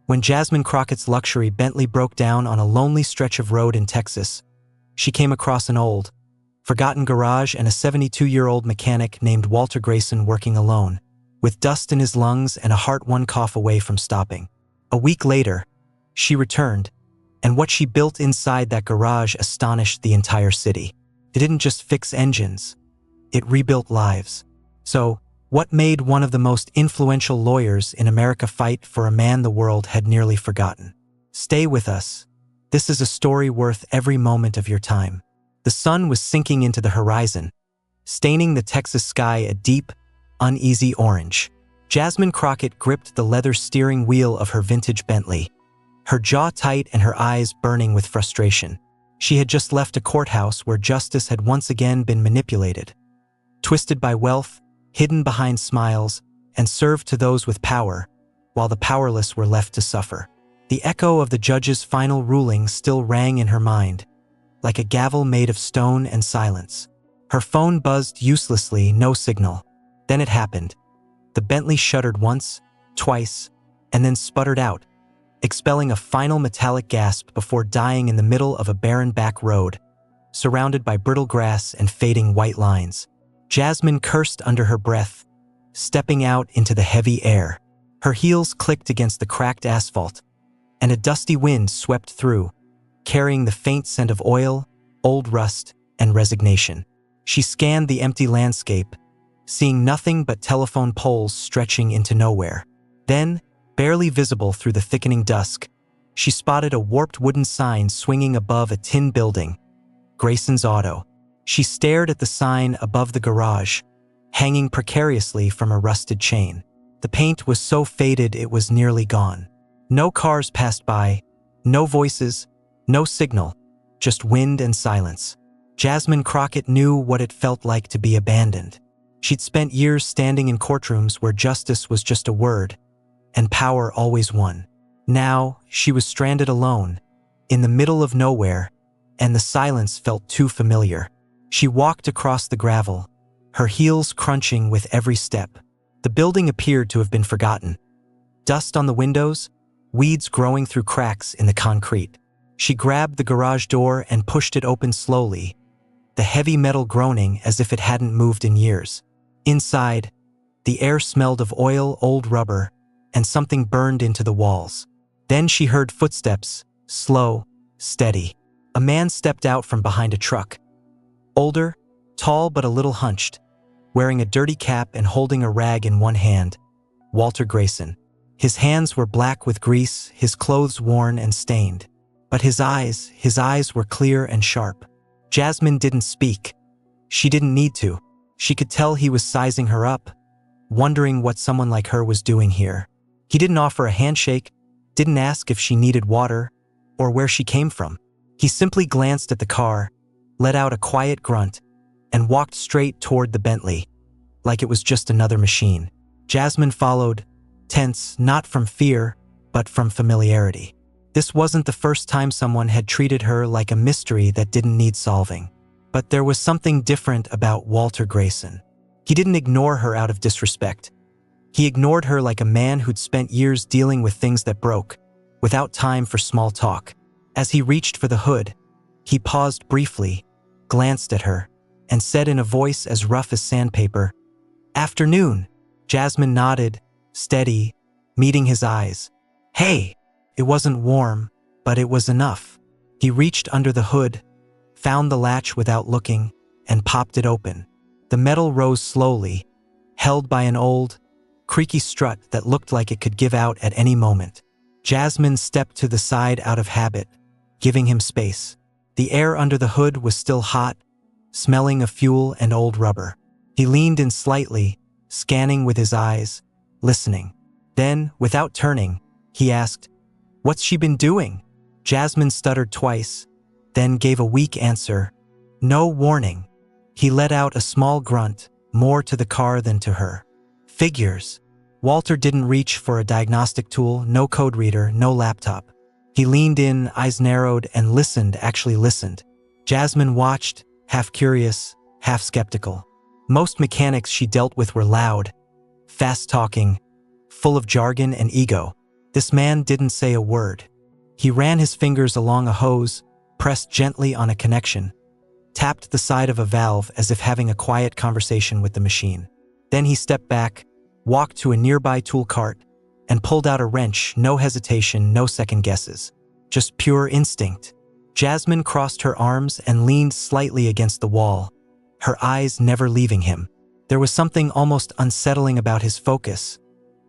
When Jasmine Crockett's luxury Bentley broke down on a lonely stretch of road in Texas, she came across an old, forgotten garage and a 72-year-old mechanic named Walter Grayson working alone, with dust in his lungs and a heart one cough away from stopping. A week later, she returned, and what she built inside that garage astonished the entire city. It didn't just fix engines, it rebuilt lives. So, what made one of the most influential lawyers in America fight for a man the world had nearly forgotten? Stay with us. This is a story worth every moment of your time. The sun was sinking into the horizon, staining the Texas sky a deep, uneasy orange. Jasmine Crockett gripped the leather steering wheel of her vintage Bentley, her jaw tight and her eyes burning with frustration. She had just left a courthouse where justice had once again been manipulated, twisted by wealth, hidden behind smiles, and served to those with power, while the powerless were left to suffer. The echo of the judge's final ruling still rang in her mind, like a gavel made of stone and silence. Her phone buzzed uselessly, no signal. Then it happened. The Bentley shuddered once, twice, and then sputtered out, expelling a final metallic gasp before dying in the middle of a barren back road, surrounded by brittle grass and fading white lines. Jasmine cursed under her breath, stepping out into the heavy air. Her heels clicked against the cracked asphalt, and a dusty wind swept through, carrying the faint scent of oil, old rust, and resignation. She scanned the empty landscape, seeing nothing but telephone poles stretching into nowhere. Then, barely visible through the thickening dusk, she spotted a warped wooden sign swinging above a tin building, Grayson's Auto. She stared at the sign above the garage, hanging precariously from a rusted chain. The paint was so faded it was nearly gone. No cars passed by, no voices, no signal, just wind and silence. Jasmine Crockett knew what it felt like to be abandoned. She'd spent years standing in courtrooms where justice was just a word, and power always won. Now, she was stranded alone, in the middle of nowhere, and the silence felt too familiar. She walked across the gravel, her heels crunching with every step. The building appeared to have been forgotten. Dust on the windows, weeds growing through cracks in the concrete. She grabbed the garage door and pushed it open slowly, the heavy metal groaning as if it hadn't moved in years. Inside, the air smelled of oil, old rubber, and something burned into the walls. Then she heard footsteps, slow, steady. A man stepped out from behind a truck. Older, tall but a little hunched, wearing a dirty cap and holding a rag in one hand. Walter Grayson. His hands were black with grease, his clothes worn and stained. But his eyes were clear and sharp. Jasmine didn't speak. She didn't need to. She could tell he was sizing her up, wondering what someone like her was doing here. He didn't offer a handshake, didn't ask if she needed water, or where she came from. He simply glanced at the car, let out a quiet grunt, and walked straight toward the Bentley, like it was just another machine. Jasmine followed, tense not from fear, but from familiarity. This wasn't the first time someone had treated her like a mystery that didn't need solving. But there was something different about Walter Grayson. He didn't ignore her out of disrespect. He ignored her like a man who'd spent years dealing with things that broke, without time for small talk. As he reached for the hood, he paused briefly, glanced at her, and said in a voice as rough as sandpaper, "Afternoon." Jasmine nodded, steady, meeting his eyes. "Hey." It wasn't warm, but it was enough. He reached under the hood, found the latch without looking, and popped it open. The metal rose slowly, held by an old, creaky strut that looked like it could give out at any moment. Jasmine stepped to the side out of habit, giving him space. The air under the hood was still hot, smelling of fuel and old rubber. He leaned in slightly, scanning with his eyes, listening. Then, without turning, he asked, "What's she been doing?" Jasmine stuttered twice, then gave a weak answer. "No warning." He let out a small grunt, more to the car than to her. "Figures." Walter didn't reach for a diagnostic tool, no code reader, no laptop. He leaned in, eyes narrowed, and actually listened. Jasmine watched, half curious, half skeptical. Most mechanics she dealt with were loud, fast-talking, full of jargon and ego. This man didn't say a word. He ran his fingers along a hose, pressed gently on a connection, tapped the side of a valve as if having a quiet conversation with the machine. Then he stepped back, walked to a nearby tool cart, and pulled out a wrench, no hesitation, no second guesses. Just pure instinct. Jasmine crossed her arms and leaned slightly against the wall, her eyes never leaving him. There was something almost unsettling about his focus,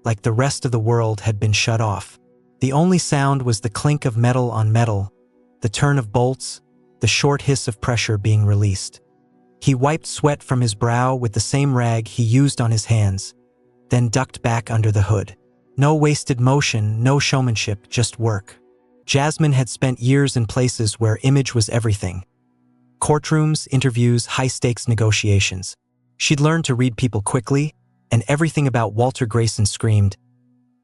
like the rest of the world had been shut off. The only sound was the clink of metal on metal, the turn of bolts, the short hiss of pressure being released. He wiped sweat from his brow with the same rag he used on his hands, then ducked back under the hood. No wasted motion, no showmanship, just work. Jasmine had spent years in places where image was everything. Courtrooms, interviews, high-stakes negotiations. She'd learned to read people quickly, and everything about Walter Grayson screamed,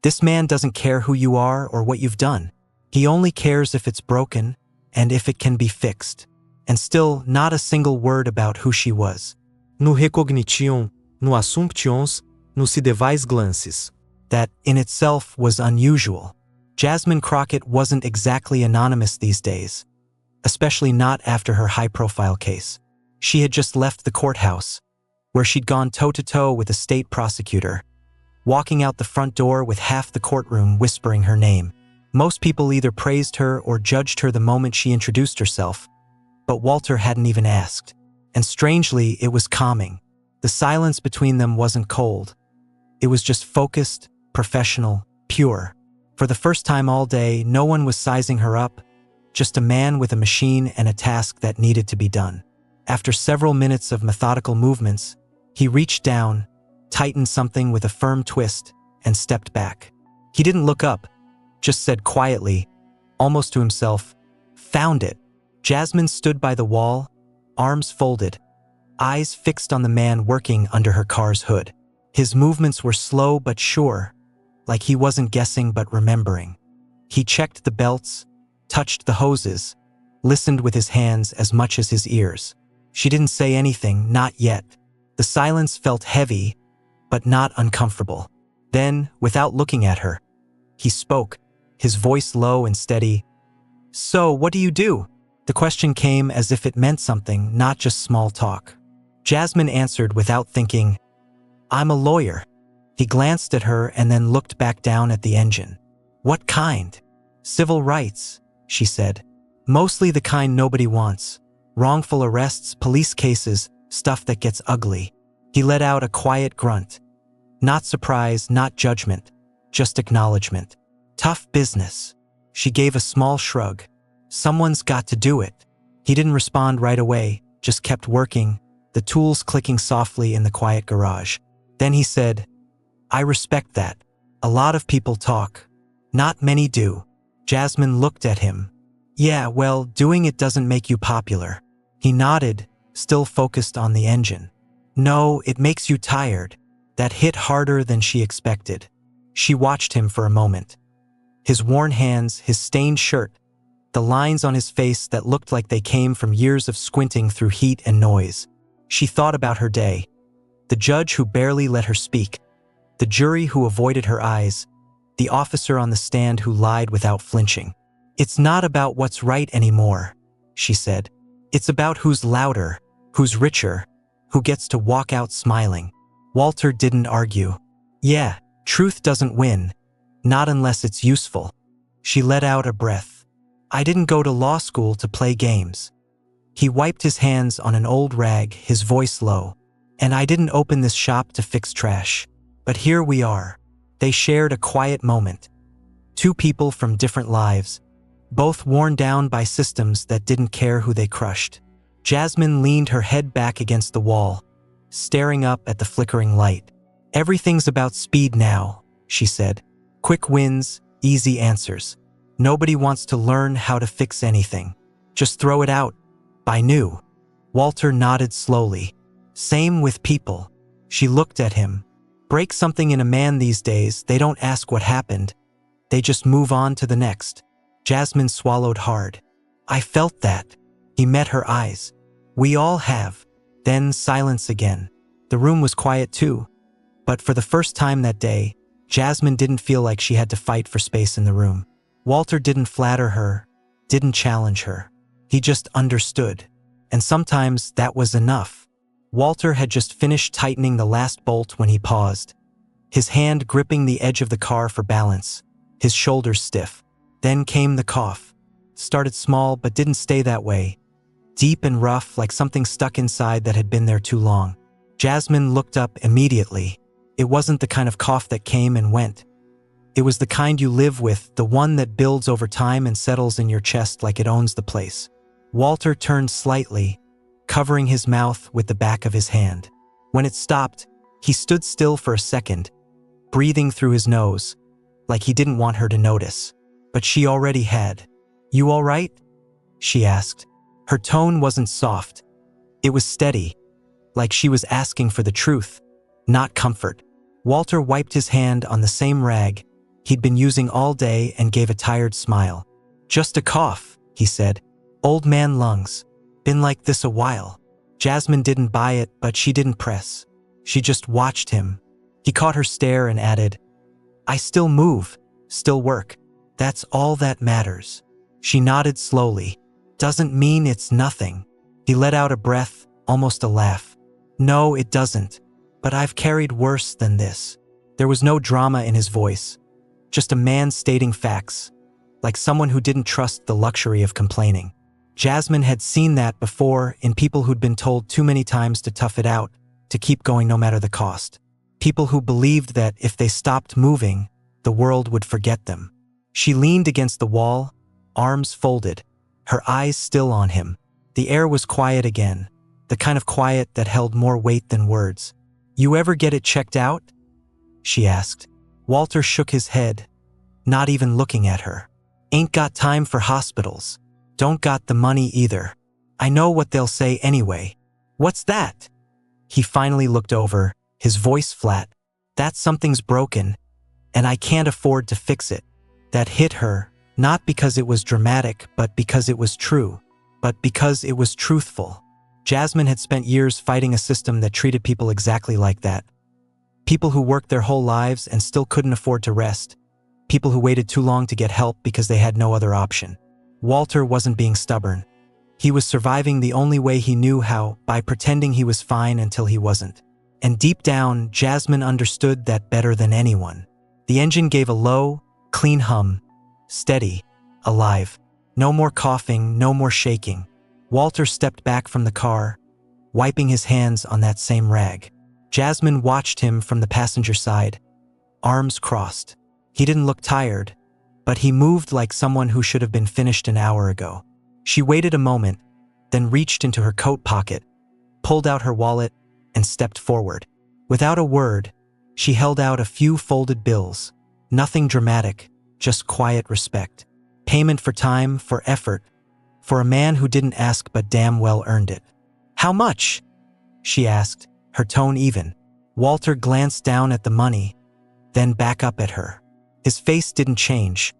"This man doesn't care who you are or what you've done. He only cares if it's broken and if it can be fixed." And still, not a single word about who she was. No recognition, no assumptions, no se devais glances. That, in itself, was unusual. Jasmine Crockett wasn't exactly anonymous these days, especially not after her high-profile case. She had just left the courthouse, where she'd gone toe-to-toe with a state prosecutor, walking out the front door with half the courtroom whispering her name. Most people either praised her or judged her the moment she introduced herself, but Walter hadn't even asked. And strangely, it was calming. The silence between them wasn't cold. It was just focused, professional, pure. For the first time all day, no one was sizing her up, just a man with a machine and a task that needed to be done. After several minutes of methodical movements, he reached down, tightened something with a firm twist, and stepped back. He didn't look up, just said quietly, almost to himself, "Found it." Jasmine stood by the wall, arms folded, eyes fixed on the man working under her car's hood. His movements were slow but sure, like he wasn't guessing but remembering. He checked the belts, touched the hoses, listened with his hands as much as his ears. She didn't say anything, not yet. The silence felt heavy, but not uncomfortable. Then, without looking at her, he spoke, his voice low and steady. "So, what do you do?" The question came as if it meant something, not just small talk. Jasmine answered without thinking, "I'm a lawyer." He glanced at her and then looked back down at the engine. "What kind?" "Civil rights," she said. "Mostly the kind nobody wants. Wrongful arrests, police cases, stuff that gets ugly." He let out a quiet grunt. Not surprise, not judgment, just acknowledgement. "Tough business." She gave a small shrug. "Someone's got to do it." He didn't respond right away, just kept working, the tools clicking softly in the quiet garage. Then he said, "I respect that. A lot of people talk. Not many do." Jasmine looked at him. "Yeah, well, doing it doesn't make you popular." He nodded, still focused on the engine. "No, it makes you tired." That hit harder than she expected. She watched him for a moment. His worn hands, his stained shirt, the lines on his face that looked like they came from years of squinting through heat and noise. She thought about her day. The judge who barely let her speak. The jury who avoided her eyes. The officer on the stand who lied without flinching. "It's not about what's right anymore," she said. "It's about who's louder, who's richer, who gets to walk out smiling." Walter didn't argue. "Yeah, truth doesn't win. Not unless it's useful." She let out a breath. "I didn't go to law school to play games." He wiped his hands on an old rag, his voice low. "And I didn't open this shop to fix trash. But here we are." They shared a quiet moment. Two people from different lives, both worn down by systems that didn't care who they crushed. Jasmine leaned her head back against the wall, staring up at the flickering light. "Everything's about speed now," she said. "Quick wins, easy answers. Nobody wants to learn how to fix anything. Just throw it out. Buy new." Walter nodded slowly. "Same with people." She looked at him. Break something in a man these days, they don't ask what happened. They just move on to the next. Jasmine swallowed hard. "I felt that." He met her eyes. "We all have." Then silence again. The room was quiet too. But for the first time that day, Jasmine didn't feel like she had to fight for space in the room. Walter didn't flatter her, didn't challenge her. He just understood. And sometimes that was enough. Walter had just finished tightening the last bolt when he paused, his hand gripping the edge of the car for balance, his shoulders stiff. Then came the cough. Started small but didn't stay that way. Deep and rough, like something stuck inside that had been there too long. Jasmine looked up immediately. It wasn't the kind of cough that came and went. It was the kind you live with, the one that builds over time and settles in your chest like it owns the place. Walter turned slightly, covering his mouth with the back of his hand. When it stopped, he stood still for a second, breathing through his nose, like he didn't want her to notice. But she already had. "You all right?" she asked. Her tone wasn't soft. It was steady, like she was asking for the truth, not comfort. Walter wiped his hand on the same rag he'd been using all day and gave a tired smile. "Just a cough," he said. "Old man lungs. Been like this a while." Jasmine didn't buy it, but she didn't press. She just watched him. He caught her stare and added, "I still move, still work. That's all that matters." She nodded slowly. "Doesn't mean it's nothing." He let out a breath, almost a laugh. "No, it doesn't. But I've carried worse than this." There was no drama in his voice, just a man stating facts, like someone who didn't trust the luxury of complaining. Jasmine had seen that before in people who'd been told too many times to tough it out, to keep going no matter the cost. People who believed that if they stopped moving, the world would forget them. She leaned against the wall, arms folded, her eyes still on him. The air was quiet again, the kind of quiet that held more weight than words. "You ever get it checked out?" she asked. Walter shook his head, not even looking at her. "Ain't got time for hospitals. Don't got the money either. I know what they'll say anyway." "What's that?" He finally looked over, his voice flat. "That something's broken, and I can't afford to fix it." That hit her, not because it was dramatic, but because it was true. But because it was truthful. Jasmine had spent years fighting a system that treated people exactly like that. People who worked their whole lives and still couldn't afford to rest. People who waited too long to get help because they had no other option. Walter wasn't being stubborn. He was surviving the only way he knew how, by pretending he was fine until he wasn't. And deep down, Jasmine understood that better than anyone. The engine gave a low, clean hum. Steady. Alive. No more coughing, no more shaking. Walter stepped back from the car, wiping his hands on that same rag. Jasmine watched him from the passenger side, arms crossed. He didn't look tired, but he moved like someone who should have been finished an hour ago. She waited a moment, then reached into her coat pocket, pulled out her wallet, and stepped forward. Without a word, she held out a few folded bills. Nothing dramatic, just quiet respect. Payment for time, for effort, for a man who didn't ask but damn well earned it. "How much?" she asked, her tone even. Walter glanced down at the money, then back up at her. His face didn't change.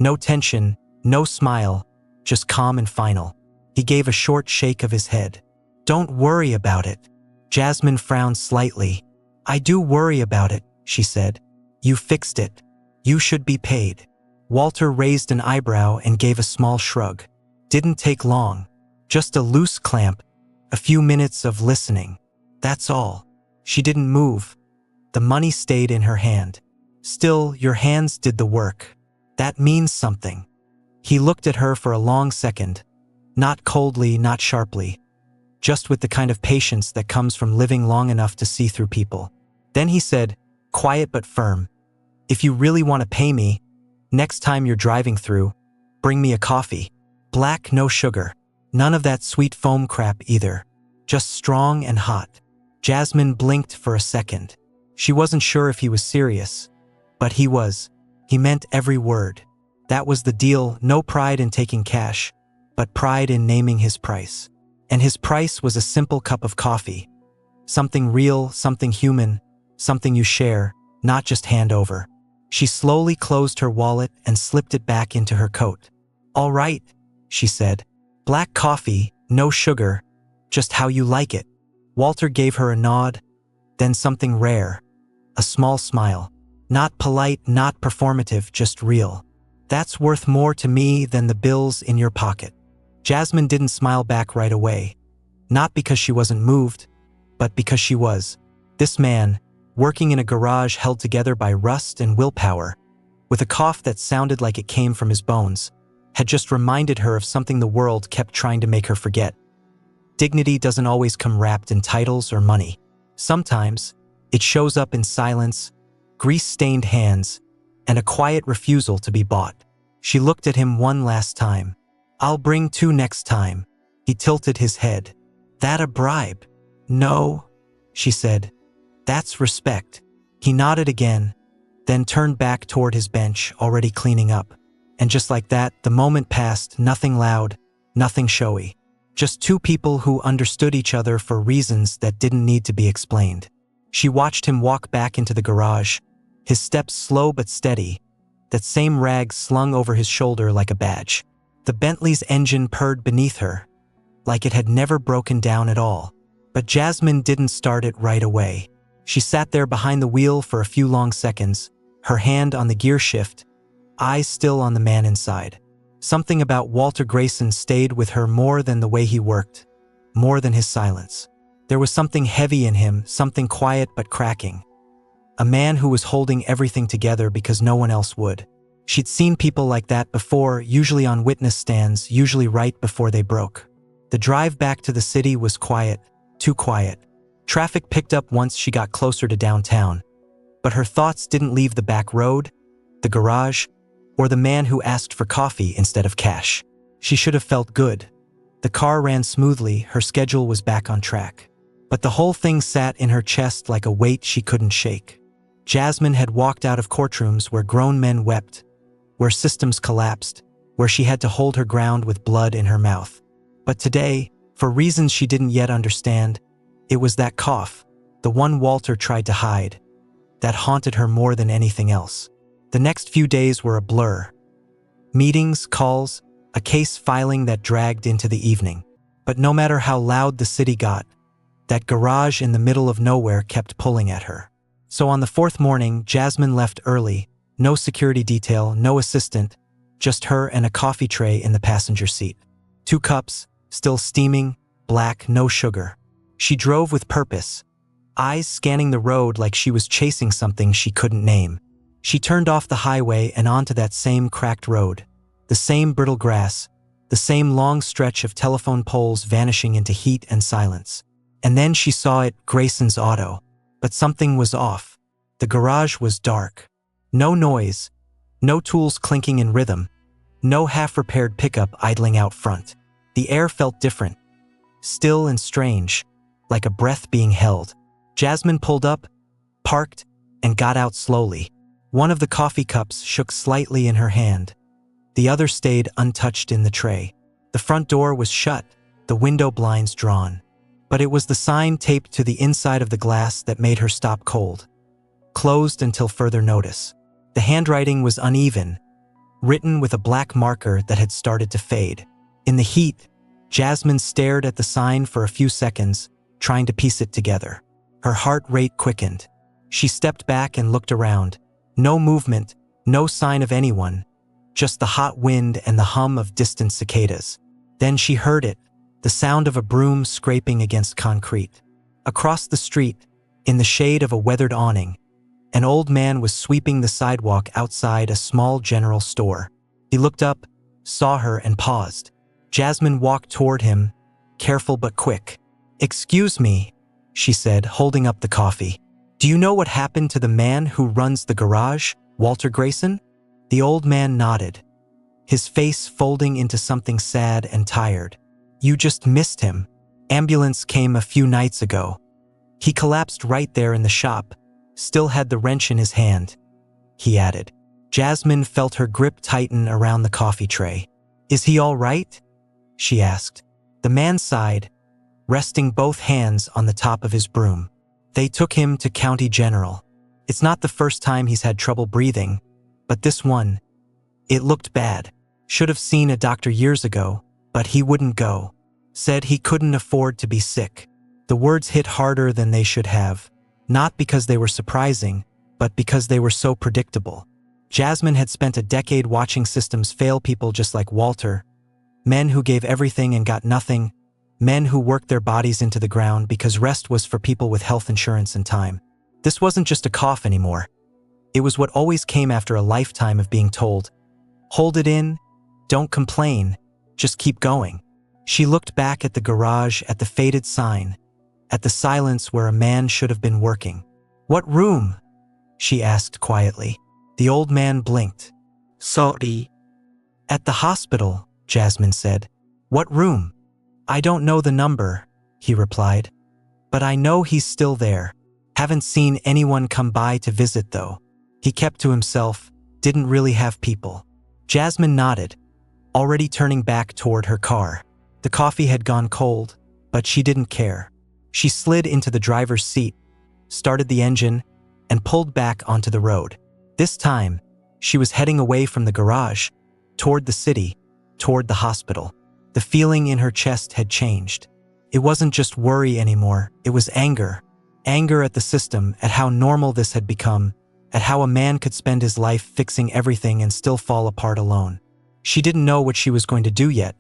No tension, no smile, just calm and final. He gave a short shake of his head. "Don't worry about it." Jasmine frowned slightly. "I do worry about it," she said. "You fixed it. You should be paid." Walter raised an eyebrow and gave a small shrug. Didn't take long. Just a loose clamp, a few minutes of listening. That's all. She didn't move. The money stayed in her hand. "Still, your hands did the work. That means something." He looked at her for a long second, not coldly, not sharply, just with the kind of patience that comes from living long enough to see through people. Then he said, quiet but firm, "If you really want to pay me, next time you're driving through, bring me a coffee. Black, no sugar. None of that sweet foam crap either. Just strong and hot." Jasmine blinked for a second. She wasn't sure if he was serious, but he was. He meant every word. That was the deal, no pride in taking cash, but pride in naming his price. And his price was a simple cup of coffee. Something real, something human, something you share, not just hand over. She slowly closed her wallet and slipped it back into her coat. "All right," she said. "Black coffee, no sugar, just how you like it." Walter gave her a nod, then something rare, a small smile. Not polite, not performative, just real. That's worth more to me than the bills in your pocket. Jasmine didn't smile back right away. Not because she wasn't moved, but because she was. This man, working in a garage held together by rust and willpower, with a cough that sounded like it came from his bones, had just reminded her of something the world kept trying to make her forget. Dignity doesn't always come wrapped in titles or money. Sometimes, it shows up in silence, grease-stained hands, and a quiet refusal to be bought. She looked at him one last time. "I'll bring 2 next time." He tilted his head. "That a bribe?" "No," she said. "That's respect." He nodded again, then turned back toward his bench, already cleaning up. And just like that, the moment passed, nothing loud, nothing showy. Just 2 people who understood each other for reasons that didn't need to be explained. She watched him walk back into the garage, his steps slow but steady, that same rag slung over his shoulder like a badge. The Bentley's engine purred beneath her, like it had never broken down at all. But Jasmine didn't start it right away. She sat there behind the wheel for a few long seconds, her hand on the gear shift, eyes still on the man inside. Something about Walter Grayson stayed with her more than the way he worked, more than his silence. There was something heavy in him, something quiet but cracking. A man who was holding everything together because no one else would. She'd seen people like that before, usually on witness stands, usually right before they broke. The drive back to the city was quiet, too quiet. Traffic picked up once she got closer to downtown. But her thoughts didn't leave the back road, the garage, or the man who asked for coffee instead of cash. She should have felt good. The car ran smoothly, her schedule was back on track. But the whole thing sat in her chest like a weight she couldn't shake. Jasmine had walked out of courtrooms where grown men wept, where systems collapsed, where she had to hold her ground with blood in her mouth. But today, for reasons she didn't yet understand, it was that cough, the one Walter tried to hide, that haunted her more than anything else. The next few days were a blur. Meetings, calls, a case filing that dragged into the evening. But no matter how loud the city got, that garage in the middle of nowhere kept pulling at her. So on the 4th morning, Jasmine left early, no security detail, no assistant, just her and a coffee tray in the passenger seat. 2 cups, still steaming, black, no sugar. She drove with purpose, eyes scanning the road like she was chasing something she couldn't name. She turned off the highway and onto that same cracked road, the same brittle grass, the same long stretch of telephone poles vanishing into heat and silence. And then she saw it, Grayson's auto. But something was off. The garage was dark. No noise, no tools clinking in rhythm, no half-repaired pickup idling out front. The air felt different, still and strange, like a breath being held. Jasmine pulled up, parked, and got out slowly. One of the coffee cups shook slightly in her hand. The other stayed untouched in the tray. The front door was shut, the window blinds drawn. But it was the sign taped to the inside of the glass that made her stop cold. Closed until further notice. The handwriting was uneven, written with a black marker that had started to fade. In the heat, Jasmine stared at the sign for a few seconds, trying to piece it together. Her heart rate quickened. She stepped back and looked around. No movement, no sign of anyone, just the hot wind and the hum of distant cicadas. Then she heard it, the sound of a broom scraping against concrete. Across the street, in the shade of a weathered awning, an old man was sweeping the sidewalk outside a small general store. He looked up, saw her, and paused. Jasmine walked toward him, careful but quick. "Excuse me," she said, holding up the coffee. "Do you know what happened to the man who runs the garage, Walter Grayson?" The old man nodded, his face folding into something sad and tired. "You just missed him. Ambulance came a few nights ago. He collapsed right there in the shop, still had the wrench in his hand," he added. Jasmine felt her grip tighten around the coffee tray. "Is he all right?" she asked. The man sighed, resting both hands on the top of his broom. "They took him to County General. It's not the first time he's had trouble breathing, but this one, it looked bad. Should have seen a doctor years ago, but he wouldn't go. Said he couldn't afford to be sick." The words hit harder than they should have, not because they were surprising, but because they were so predictable. Jasmine had spent a decade watching systems fail people just like Walter, men who gave everything and got nothing, men who worked their bodies into the ground because rest was for people with health insurance and time. This wasn't just a cough anymore. It was what always came after a lifetime of being told, "Hold it in, don't complain, just keep going." She looked back at the garage, at the faded sign, at the silence where a man should have been working. "What room?" she asked quietly. The old man blinked. Sorry. "At the hospital," Jasmine said. "What room?" "I don't know the number," he replied. "But I know he's still there. Haven't seen anyone come by to visit though." He kept to himself, didn't really have people. Jasmine nodded, already turning back toward her car. The coffee had gone cold, but she didn't care. She slid into the driver's seat, started the engine, and pulled back onto the road. This time, she was heading away from the garage, toward the city, toward the hospital. The feeling in her chest had changed. It wasn't just worry anymore, it was anger. Anger at the system, at how normal this had become, at how a man could spend his life fixing everything and still fall apart alone. She didn't know what she was going to do yet,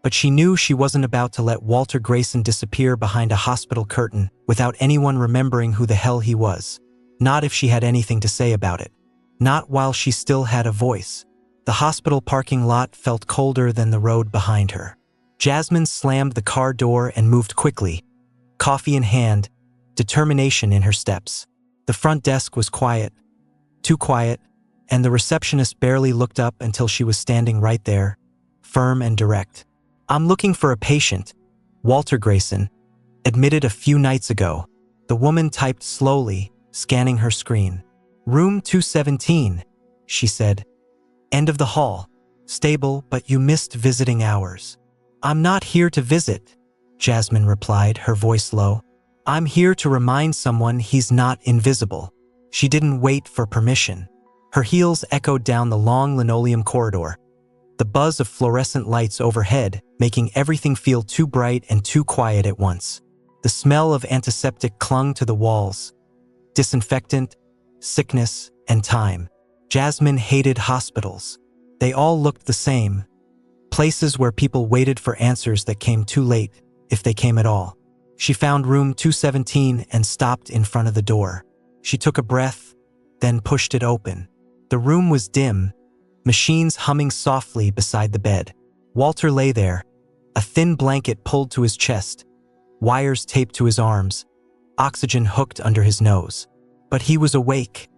but she knew she wasn't about to let Walter Grayson disappear behind a hospital curtain without anyone remembering who the hell he was. Not if she had anything to say about it. Not while she still had a voice. The hospital parking lot felt colder than the road behind her. Jasmine slammed the car door and moved quickly, coffee in hand, determination in her steps. The front desk was quiet, too quiet, and the receptionist barely looked up until she was standing right there, firm and direct. "I'm looking for a patient," Walter Grayson admitted a few nights ago. The woman typed slowly, scanning her screen. "Room 217, she said. "End of the hall. Stable, but you missed visiting hours." "I'm not here to visit," Jasmine replied, her voice low. "I'm here to remind someone he's not invisible." She didn't wait for permission. Her heels echoed down the long linoleum corridor, the buzz of fluorescent lights overhead making everything feel too bright and too quiet at once. The smell of antiseptic clung to the walls. Disinfectant, sickness, and time. Jasmine hated hospitals. They all looked the same. Places where people waited for answers that came too late, if they came at all. She found room 217 and stopped in front of the door. She took a breath, then pushed it open. The room was dim, machines humming softly beside the bed. Walter lay there, a thin blanket pulled to his chest, wires taped to his arms, oxygen hooked under his nose. But he was awake,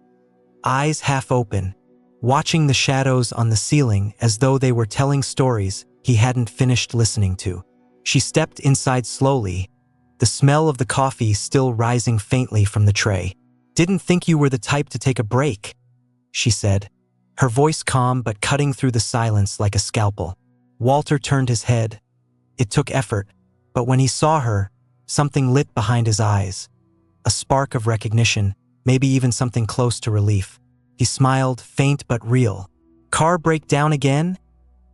eyes half open, watching the shadows on the ceiling as though they were telling stories he hadn't finished listening to. She stepped inside slowly, the smell of the coffee still rising faintly from the tray. "Didn't think you were the type to take a break," she said, her voice calm but cutting through the silence like a scalpel. Walter turned his head. It took effort, but when he saw her, something lit behind his eyes. A spark of recognition, maybe even something close to relief. He smiled, faint but real. "Car break down again?"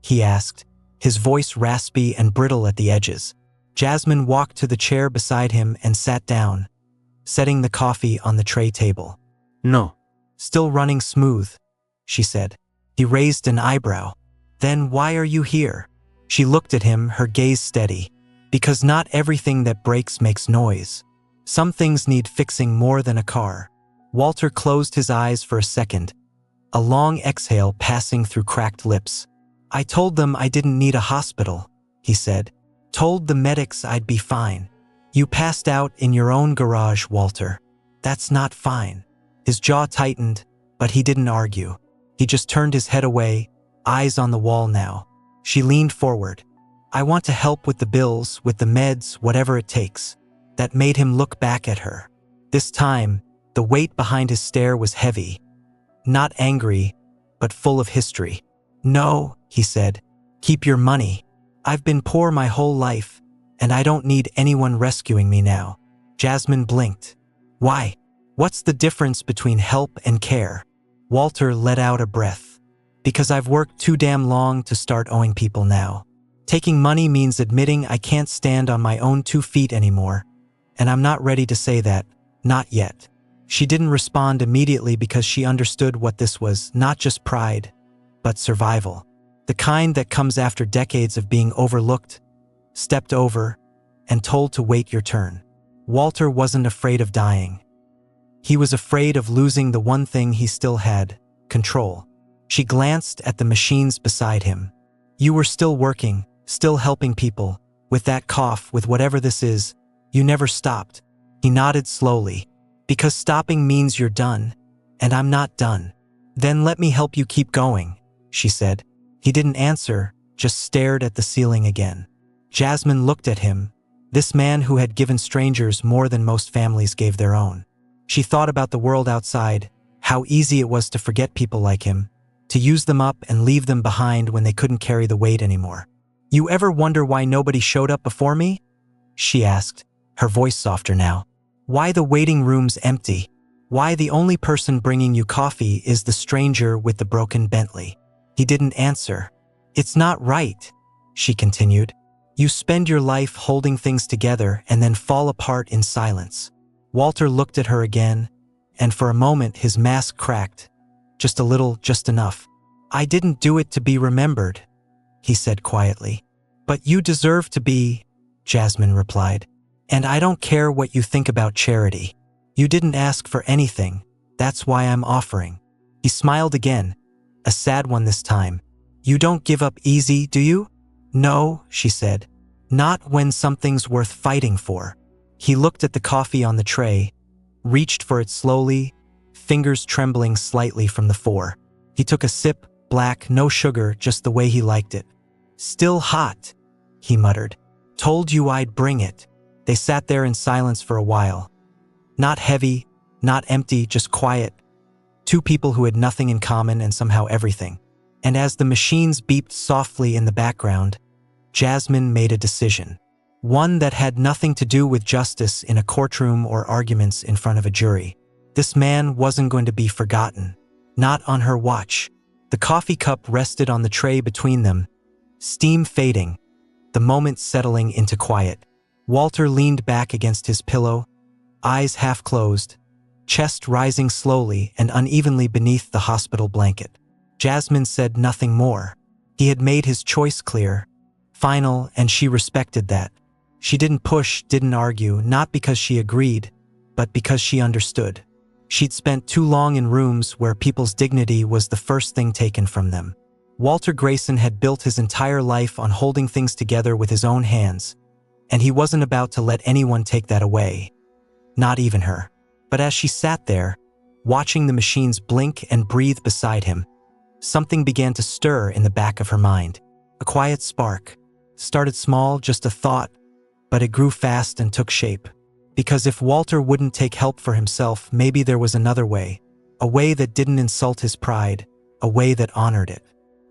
he asked, his voice raspy and brittle at the edges. Jasmine walked to the chair beside him and sat down, setting the coffee on the tray table. No. "Still running smooth," she said. He raised an eyebrow. "Then why are you here?" She looked at him, her gaze steady. "Because not everything that breaks makes noise. Some things need fixing more than a car." Walter closed his eyes for a second, a long exhale passing through cracked lips. "I told them I didn't need a hospital," he said. "Told the medics I'd be fine." "You passed out in your own garage, Walter. That's not fine." His jaw tightened, but he didn't argue. He just turned his head away, eyes on the wall now. She leaned forward. "I want to help with the bills, with the meds, whatever it takes." That made him look back at her. This time, the weight behind his stare was heavy. Not angry, but full of history. "No," he said. "Keep your money. I've been poor my whole life, and I don't need anyone rescuing me now." Jasmine blinked. "Why? What's the difference between help and care?" Walter let out a breath. "Because I've worked too damn long to start owing people now. Taking money means admitting I can't stand on my own 2 feet anymore, and I'm not ready to say that, not yet." She didn't respond immediately because she understood what this was, not just pride, but survival. The kind that comes after decades of being overlooked, stepped over, and told to wait your turn. Walter wasn't afraid of dying. He was afraid of losing the one thing he still had, control. She glanced at the machines beside him. You were still working, still helping people. With that cough, with whatever this is, you never stopped. He nodded slowly. Because stopping means you're done, and I'm not done. Then let me help you keep going, she said. He didn't answer, just stared at the ceiling again. Jasmine looked at him, this man who had given strangers more than most families gave their own. She thought about the world outside, how easy it was to forget people like him, to use them up and leave them behind when they couldn't carry the weight anymore. You ever wonder why nobody showed up before me? She asked, her voice softer now. Why the waiting room's empty? Why the only person bringing you coffee is the stranger with the broken Bentley? He didn't answer. It's not right, she continued. You spend your life holding things together and then fall apart in silence. Walter looked at her again, and for a moment his mask cracked. Just a little, just enough. I didn't do it to be remembered, he said quietly. But you deserve to be, Jasmine replied. And I don't care what you think about charity. You didn't ask for anything. That's why I'm offering. He smiled again, a sad one this time. You don't give up easy, do you? No, she said. Not when something's worth fighting for. He looked at the coffee on the tray, reached for it slowly, fingers trembling slightly from the fore. He took a sip, black, no sugar, just the way he liked it. Still hot, he muttered. Told you I'd bring it. They sat there in silence for a while. Not heavy, not empty, just quiet. Two people who had nothing in common and somehow everything. And as the machines beeped softly in the background, Jasmine made a decision. One that had nothing to do with justice in a courtroom or arguments in front of a jury. This man wasn't going to be forgotten. Not on her watch. The coffee cup rested on the tray between them, steam fading, the moment settling into quiet. Walter leaned back against his pillow, eyes half closed, chest rising slowly and unevenly beneath the hospital blanket. Jasmine said nothing more. He had made his choice clear, final, and she respected that. She didn't push, didn't argue, not because she agreed, but because she understood. She'd spent too long in rooms where people's dignity was the first thing taken from them. Walter Grayson had built his entire life on holding things together with his own hands, and he wasn't about to let anyone take that away. Not even her. But as she sat there, watching the machines blink and breathe beside him, something began to stir in the back of her mind. A quiet spark. Started small, just a thought, but it grew fast and took shape. Because if Walter wouldn't take help for himself, maybe there was another way. A way that didn't insult his pride, a way that honored it.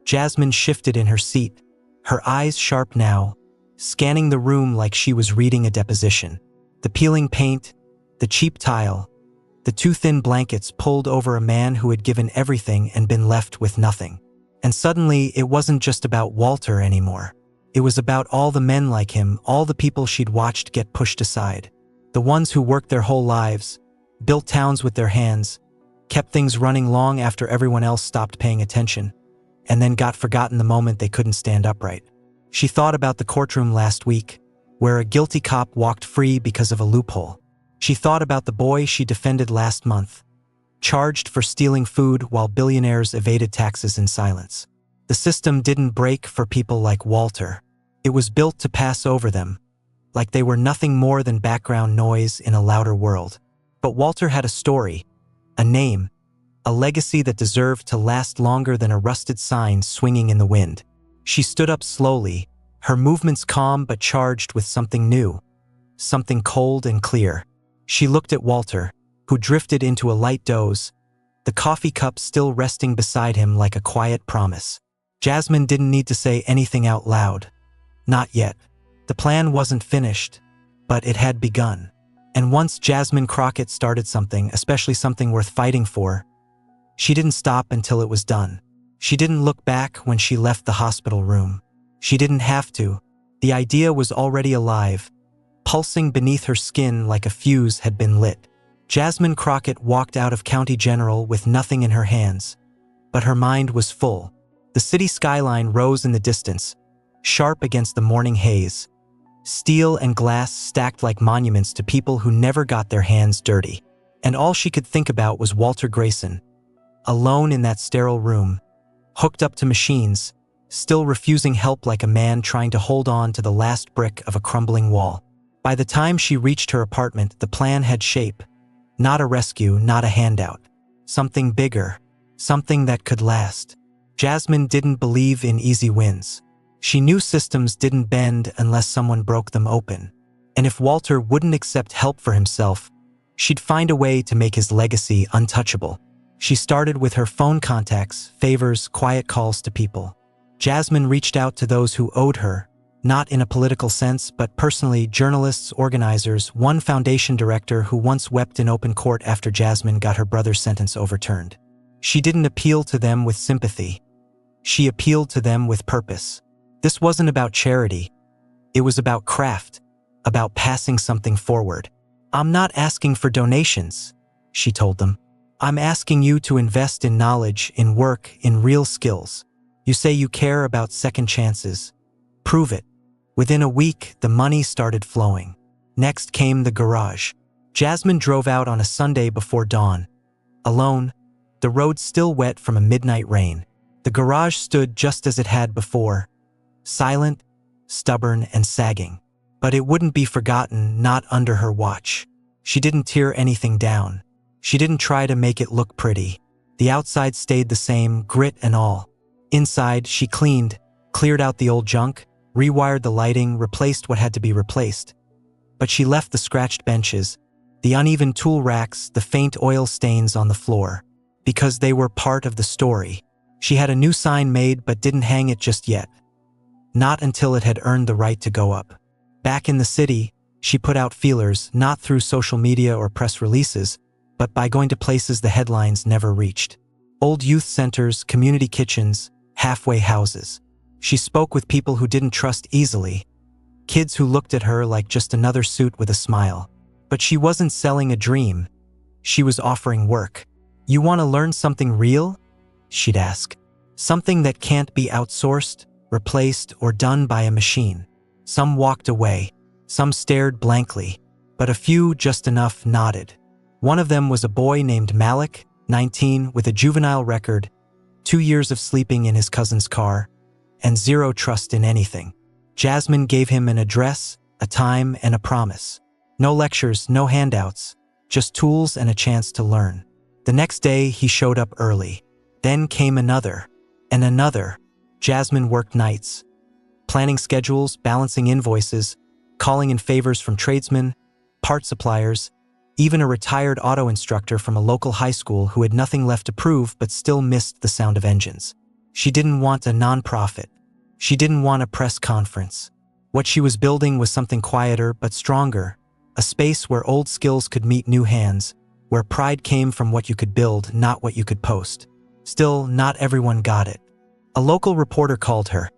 Jasmine shifted in her seat, her eyes sharp now, scanning the room like she was reading a deposition. The peeling paint, the cheap tile, the too thin blankets pulled over a man who had given everything and been left with nothing. And suddenly, it wasn't just about Walter anymore. It was about all the men like him, all the people she'd watched get pushed aside. The ones who worked their whole lives, built towns with their hands, kept things running long after everyone else stopped paying attention, and then got forgotten the moment they couldn't stand upright. She thought about the courtroom last week, where a guilty cop walked free because of a loophole. She thought about the boy she defended last month, charged for stealing food while billionaires evaded taxes in silence. The system didn't break for people like Walter. It was built to pass over them, like they were nothing more than background noise in a louder world. But Walter had a story, a name, a legacy that deserved to last longer than a rusted sign swinging in the wind. She stood up slowly, her movements calm but charged with something new, something cold and clear. She looked at Walter, who drifted into a light doze, the coffee cup still resting beside him like a quiet promise. Jasmine didn't need to say anything out loud. Not yet. The plan wasn't finished, but it had begun. And once Jasmine Crockett started something, especially something worth fighting for, she didn't stop until it was done. She didn't look back when she left the hospital room. She didn't have to. The idea was already alive, pulsing beneath her skin like a fuse had been lit. Jasmine Crockett walked out of County General with nothing in her hands. But her mind was full. The city skyline rose in the distance, sharp against the morning haze. Steel and glass stacked like monuments to people who never got their hands dirty. And all she could think about was Walter Grayson, alone in that sterile room, hooked up to machines, still refusing help like a man trying to hold on to the last brick of a crumbling wall. By the time she reached her apartment, the plan had shape. Not a rescue, not a handout. Something bigger, something that could last. Jasmine didn't believe in easy wins. She knew systems didn't bend unless someone broke them open. And if Walter wouldn't accept help for himself, she'd find a way to make his legacy untouchable. She started with her phone contacts, favors, quiet calls to people. Jasmine reached out to those who owed her, not in a political sense, but personally: journalists, organizers, one foundation director who once wept in open court after Jasmine got her brother's sentence overturned. She didn't appeal to them with sympathy. She appealed to them with purpose. This wasn't about charity. It was about craft, about passing something forward. "I'm not asking for donations," she told them. "I'm asking you to invest in knowledge, in work, in real skills. You say you care about second chances. Prove it." Within a week, the money started flowing. Next came the garage. Jasmine drove out on a Sunday before dawn. Alone, the road still wet from a midnight rain. The garage stood just as it had before, silent, stubborn, and sagging. But it wouldn't be forgotten, not under her watch. She didn't tear anything down. She didn't try to make it look pretty. The outside stayed the same, grit and all. Inside, she cleaned, cleared out the old junk, rewired the lighting, replaced what had to be replaced. But she left the scratched benches, the uneven tool racks, the faint oil stains on the floor, because they were part of the story. She had a new sign made but didn't hang it just yet. Not until it had earned the right to go up. Back in the city, she put out feelers, not through social media or press releases, but by going to places the headlines never reached. Old youth centers, community kitchens, halfway houses. She spoke with people who didn't trust easily, kids who looked at her like just another suit with a smile. But she wasn't selling a dream. She was offering work. "You want to learn something real?" she'd ask. "Something that can't be outsourced, replaced, or done by a machine." Some walked away. Some stared blankly. But a few, just enough, nodded. One of them was a boy named Malik, 19, with a juvenile record, 2 years of sleeping in his cousin's car, and zero trust in anything. Jasmine gave him an address, a time, and a promise. No lectures, no handouts, just tools and a chance to learn. The next day, he showed up early. Then came another, and another. Jasmine worked nights, planning schedules, balancing invoices, calling in favors from tradesmen, part suppliers, even a retired auto instructor from a local high school who had nothing left to prove but still missed the sound of engines. She didn't want a nonprofit. She didn't want a press conference. What she was building was something quieter but stronger, a space where old skills could meet new hands, where pride came from what you could build, not what you could post. Still, not everyone got it. A local reporter called her,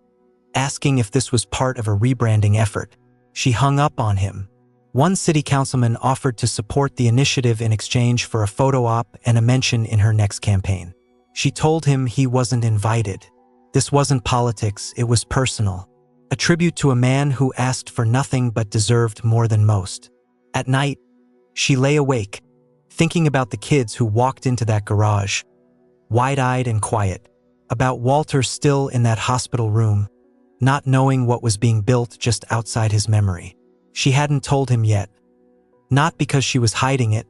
asking if this was part of a rebranding effort. She hung up on him. One city councilman offered to support the initiative in exchange for a photo op and a mention in her next campaign. She told him he wasn't invited. This wasn't politics, it was personal. A tribute to a man who asked for nothing but deserved more than most. At night, she lay awake, thinking about the kids who walked into that garage, wide-eyed and quiet, about Walter still in that hospital room, not knowing what was being built just outside his memory. She hadn't told him yet. Not because she was hiding it,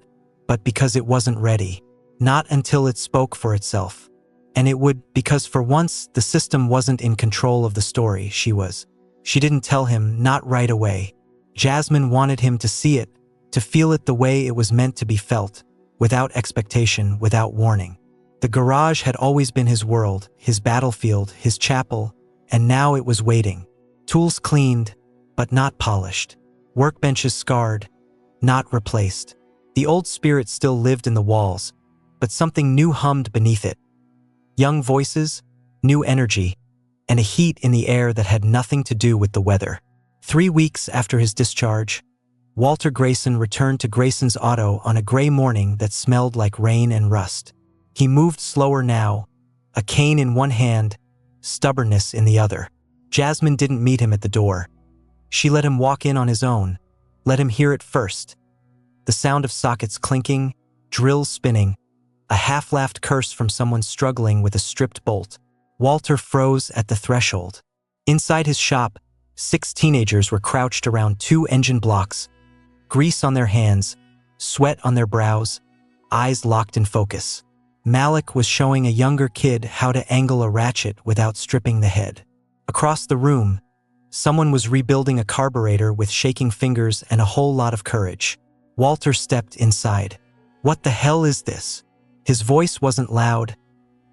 but because it wasn't ready. Not until it spoke for itself. And it would, because for once, the system wasn't in control of the story, she was. She didn't tell him, not right away. Jasmine wanted him to see it, to feel it the way it was meant to be felt, without expectation, without warning. The garage had always been his world, his battlefield, his chapel, and now it was waiting. Tools cleaned, but not polished. Workbenches scarred, not replaced. The old spirit still lived in the walls, but something new hummed beneath it. Young voices, new energy, and a heat in the air that had nothing to do with the weather. 3 weeks after his discharge, Walter Grayson returned to Grayson's auto on a gray morning that smelled like rain and rust. He moved slower now, a cane in one hand, stubbornness in the other. Jasmine didn't meet him at the door. She let him walk in on his own, let him hear it first. The sound of sockets clinking, drills spinning, a half-laughed curse from someone struggling with a stripped bolt. Walter froze at the threshold. Inside his shop, 6 teenagers were crouched around 2 engine blocks, grease on their hands, sweat on their brows, eyes locked in focus. Malik was showing a younger kid how to angle a ratchet without stripping the head. Across the room, someone was rebuilding a carburetor with shaking fingers and a whole lot of courage. Walter stepped inside. "What the hell is this?" His voice wasn't loud,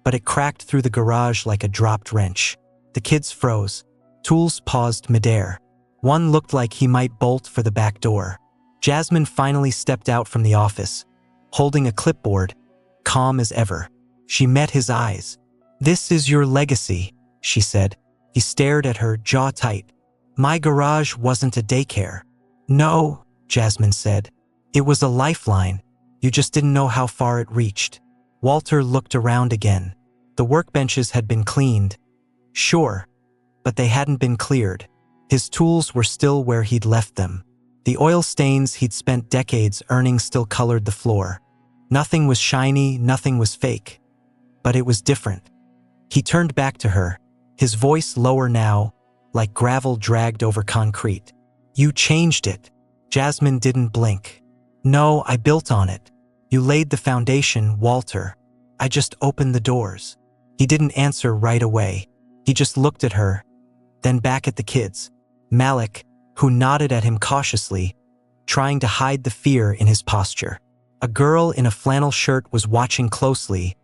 but it cracked through the garage like a dropped wrench. The kids froze. Tools paused midair. One looked like he might bolt for the back door. Jasmine finally stepped out from the office, holding a clipboard, calm as ever. She met his eyes. "This is your legacy," she said. He stared at her, jaw tight. "My garage wasn't a daycare." "No," Jasmine said. "It was a lifeline. You just didn't know how far it reached." Walter looked around again. The workbenches had been cleaned. Sure, but they hadn't been cleared. His tools were still where he'd left them. The oil stains he'd spent decades earning still colored the floor. Nothing was shiny, nothing was fake. But it was different. He turned back to her, his voice lower now, like gravel dragged over concrete. "You changed it." Jasmine didn't blink. "No, I built on it. You laid the foundation, Walter. I just opened the doors." He didn't answer right away. He just looked at her, then back at the kids. Malik, who nodded at him cautiously, trying to hide the fear in his posture. A girl in a flannel shirt was watching closely,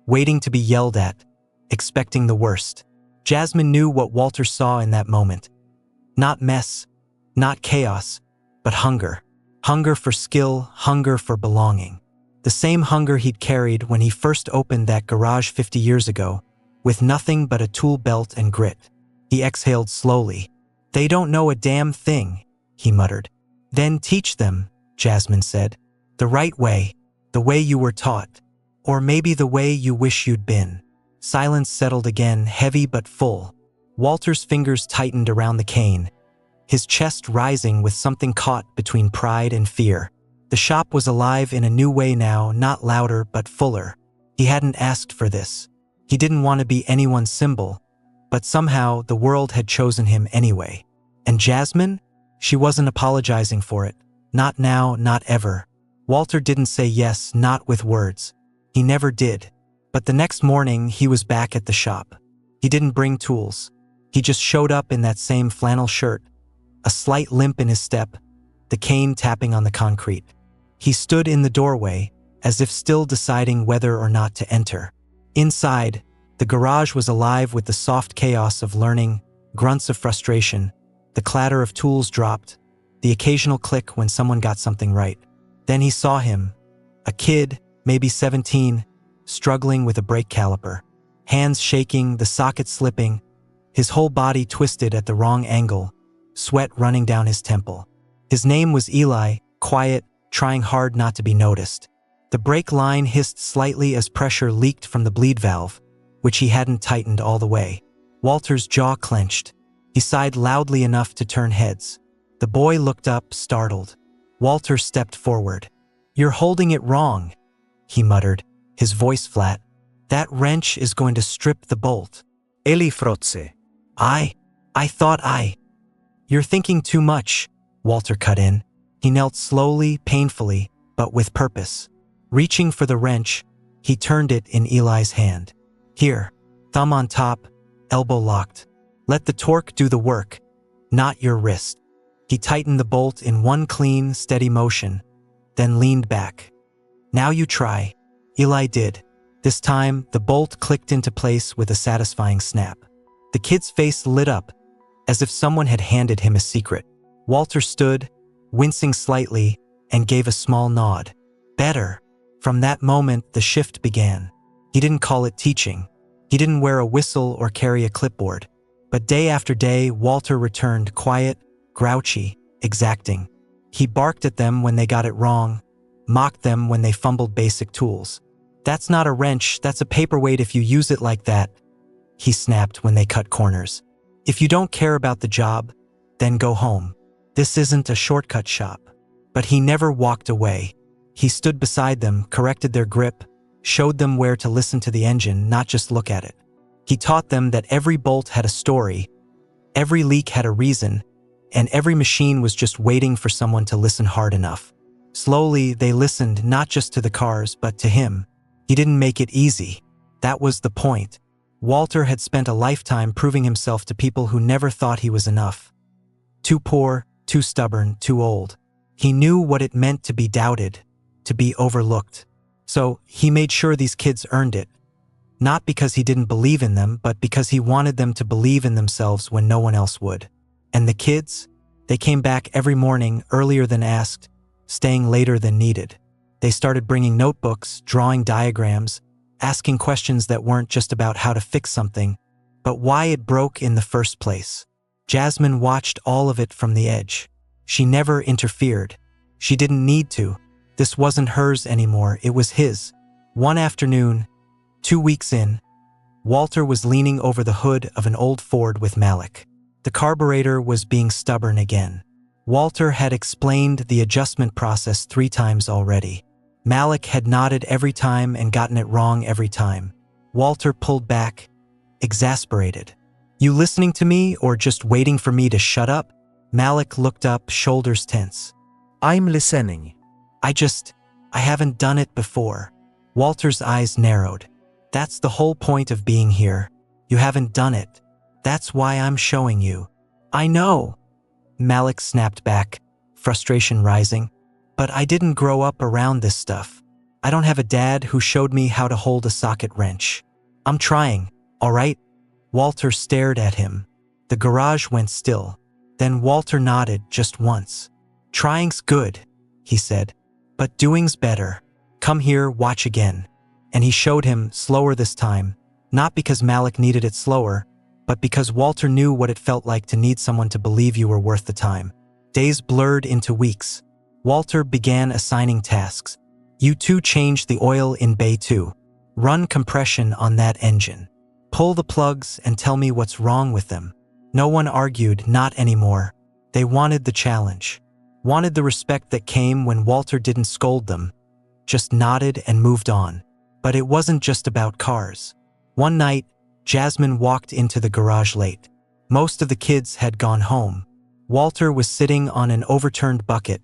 waiting to be yelled at, expecting the worst. Jasmine knew what Walter saw in that moment. Not mess, not chaos, but hunger. Hunger for skill, hunger for belonging. The same hunger he'd carried when he first opened that garage 50 years ago, with nothing but a tool belt and grit. He exhaled slowly. "They don't know a damn thing," he muttered. "Then teach them," Jasmine said. "The right way, the way you were taught, or maybe the way you wish you'd been." Silence settled again, heavy but full. Walter's fingers tightened around the cane, his chest rising with something caught between pride and fear. The shop was alive in a new way now, not louder but fuller. He hadn't asked for this. He didn't want to be anyone's symbol, but somehow the world had chosen him anyway. And Jasmine? She wasn't apologizing for it. Not now, not ever. Walter didn't say yes, not with words. He never did. But the next morning, he was back at the shop. He didn't bring tools. He just showed up in that same flannel shirt, a slight limp in his step, the cane tapping on the concrete. He stood in the doorway, as if still deciding whether or not to enter. Inside, the garage was alive with the soft chaos of learning, grunts of frustration, the clatter of tools dropped, the occasional click when someone got something right. Then he saw him, a kid, maybe 17, struggling with a brake caliper, hands shaking, the socket slipping, his whole body twisted at the wrong angle, sweat running down his temple. His name was Eli, quiet, trying hard not to be noticed. The brake line hissed slightly as pressure leaked from the bleed valve, which he hadn't tightened all the way. Walter's jaw clenched. He sighed loudly enough to turn heads. The boy looked up, startled. Walter stepped forward. "You're holding it wrong," he muttered, his voice flat. "That wrench is going to strip the bolt." Eli frotse. I thought You're thinking too much," Walter cut in. He knelt slowly, painfully, but with purpose. Reaching for the wrench, he turned it in Eli's hand. "Here, thumb on top, elbow locked. Let the torque do the work, not your wrist." He tightened the bolt in one clean, steady motion, then leaned back. "Now you try." Eli did. This time, the bolt clicked into place with a satisfying snap. The kid's face lit up, as if someone had handed him a secret. Walter stood, wincing slightly, and gave a small nod. Better. From that moment, the shift began. He didn't call it teaching. He didn't wear a whistle or carry a clipboard. But day after day, Walter returned quiet, grouchy, exacting. He barked at them when they got it wrong, mocked them when they fumbled basic tools. "That's not a wrench, that's a paperweight if you use it like that," he snapped when they cut corners. "If you don't care about the job, then go home. This isn't a shortcut shop." But he never walked away. He stood beside them, corrected their grip, showed them where to listen to the engine, not just look at it. He taught them that every bolt had a story, every leak had a reason, and every machine was just waiting for someone to listen hard enough. Slowly, they listened not just to the cars, but to him. He didn't make it easy. That was the point. Walter had spent a lifetime proving himself to people who never thought he was enough. Too poor, too stubborn, too old. He knew what it meant to be doubted, to be overlooked. So he made sure these kids earned it. Not because he didn't believe in them, but because he wanted them to believe in themselves when no one else would. And the kids? They came back every morning, earlier than asked, staying later than needed. They started bringing notebooks, drawing diagrams, asking questions that weren't just about how to fix something, but why it broke in the first place. Jasmine watched all of it from the edge. She never interfered. She didn't need to. This wasn't hers anymore, it was his. One afternoon, 2 weeks in, Walter was leaning over the hood of an old Ford with Malik. The carburetor was being stubborn again. Walter had explained the adjustment process 3 times already. Malik had nodded every time and gotten it wrong every time. Walter pulled back, exasperated. "You listening to me or just waiting for me to shut up?" Malik looked up, shoulders tense. I'm listening. I haven't done it before." Walter's eyes narrowed. "That's the whole point of being here. You haven't done it. That's why I'm showing you." "I know," Malik snapped back, frustration rising. "But I didn't grow up around this stuff. I don't have a dad who showed me how to hold a socket wrench. I'm trying, all right?" Walter stared at him. The garage went still. Then Walter nodded just once. "Trying's good," he said, "but doing's better. Come here, watch again." And he showed him, slower this time, not because Malik needed it slower, but because Walter knew what it felt like to need someone to believe you were worth the time. Days blurred into weeks. Walter began assigning tasks. "You two change the oil in Bay 2. Run compression on that engine. Pull the plugs and tell me what's wrong with them." No one argued, not anymore. They wanted the challenge. Wanted the respect that came when Walter didn't scold them, just nodded and moved on. But it wasn't just about cars. One night, Jasmine walked into the garage late. Most of the kids had gone home. Walter was sitting on an overturned bucket,